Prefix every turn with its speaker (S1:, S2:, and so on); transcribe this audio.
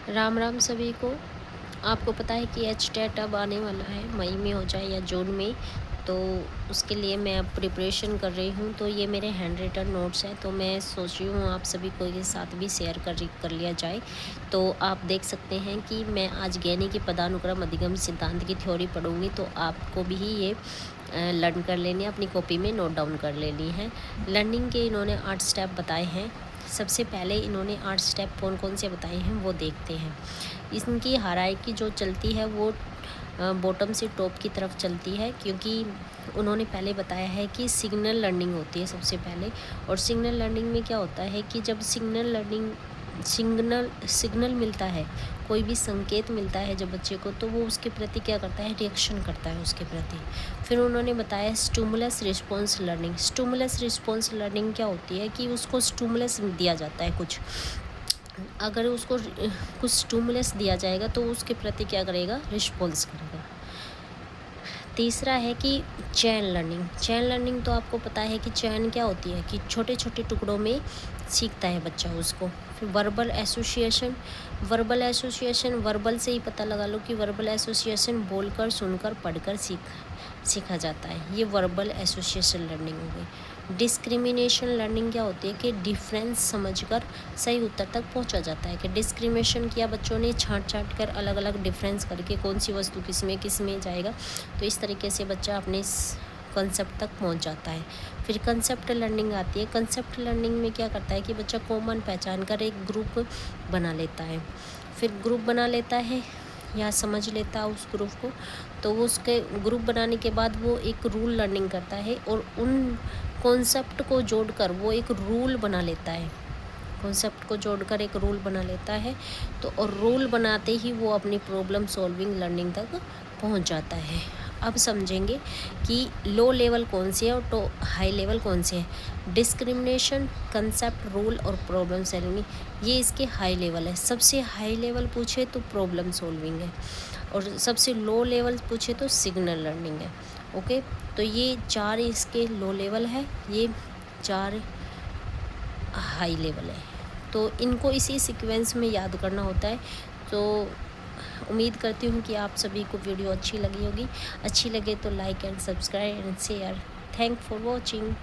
S1: राम राम सभी को। आपको पता है कि एच टेट अब आने वाला है, मई में हो जाए या जून में। तो उसके लिए मैं अब प्रिपरेशन कर रही हूँ। तो ये मेरे हैंड रिटन नोट्स हैं, तो मैं सोच रही हूँ आप सभी को के साथ भी शेयर कर लिया जाए। तो आप देख सकते हैं कि मैं आज ज्ञानी की पदानुक्रम अधिगम सिद्धांत की थ्योरी पढ़ूँगी, तो आपको भी ये लर्न कर लेनी है, अपनी कॉपी में नोट डाउन कर लेनी है। लर्निंग के इन्होंने 8 स्टेप बताए हैं। सबसे पहले इन्होंने 8 स्टेप कौन कौन से बताए हैं वो देखते हैं। इनकी हायरार्की जो चलती है वो बॉटम से टॉप की तरफ चलती है, क्योंकि उन्होंने पहले बताया है कि सिग्नल लर्निंग होती है सबसे पहले। और सिग्नल लर्निंग में क्या होता है कि जब सिग्नल मिलता है, कोई भी संकेत मिलता है जब बच्चे को, तो वो उसके प्रति क्या करता है, रिएक्शन करता है उसके प्रति। फिर उन्होंने बताया stimulus response learning. Stimulus response learning क्या होती है कि उसको स्टिमुलस दिया जाता है कुछ, अगर उसको कुछ स्टिमुलस दिया जाएगा तो उसके प्रति क्या करेगा, रिस्पॉन्स करेगा। तीसरा है कि चैन लर्निंग। चैन लर्निंग तो आपको पता है कि चैन क्या होती है कि छोटे छोटे टुकड़ों में सीखता है बच्चा उसको। फिर वर्बल एसोसिएशन। वर्बल से ही पता लगा लो कि वर्बल एसोसिएशन बोलकर, सुनकर, पढ़कर सीखा जाता है। ये वर्बल एसोसिएशन लर्निंग हो गई। डिस्क्रिमिनेशन लर्निंग क्या होती है कि डिफरेंस समझकर सही उत्तर तक पहुंचा जाता है। कि डिस्क्रिमिनेशन किया बच्चों ने, छांट कर अलग अलग डिफरेंस करके कौन सी वस्तु किस में जाएगा, तो इस तरीके से बच्चा अपने कंसेप्ट तक पहुंच जाता है। फिर कंसेप्ट लर्निंग आती है। कंसेप्ट लर्निंग में क्या करता है कि बच्चा कॉमन पहचान कर एक ग्रुप बना लेता है। फिर ग्रुप बना लेता है या समझ लेता है उस ग्रुप को, तो वो उसके ग्रुप बनाने के बाद वो एक रूल लर्निंग करता है और उन कॉन्सेप्ट को जोड़कर वो एक रूल बना लेता है। कॉन्सेप्ट को जोड़कर एक रूल बना लेता है, तो और रूल बनाते ही वो अपनी प्रॉब्लम सॉल्विंग लर्निंग तक पहुंच जाता है। अब समझेंगे कि लो लेवल कौन सी है और तो हाई लेवल कौन सी है। डिस्क्रिमिनेशन, कंसेप्ट, रूल और प्रॉब्लम सॉल्विंग, ये इसके हाई लेवल है। सबसे हाई लेवल पूछे तो प्रॉब्लम सॉल्विंग है, और सबसे लो लेवल पूछे तो सिग्नल लर्निंग है। ओके, तो ये 4 इसके लो लेवल है, ये 4 हाई लेवल है। तो इनको इसी सीक्वेंस में याद करना होता है। तो उम्मीद करती हूँ कि आप सभी को वीडियो अच्छी लगी होगी। अच्छी लगे तो like and subscribe and share. Thank for watching.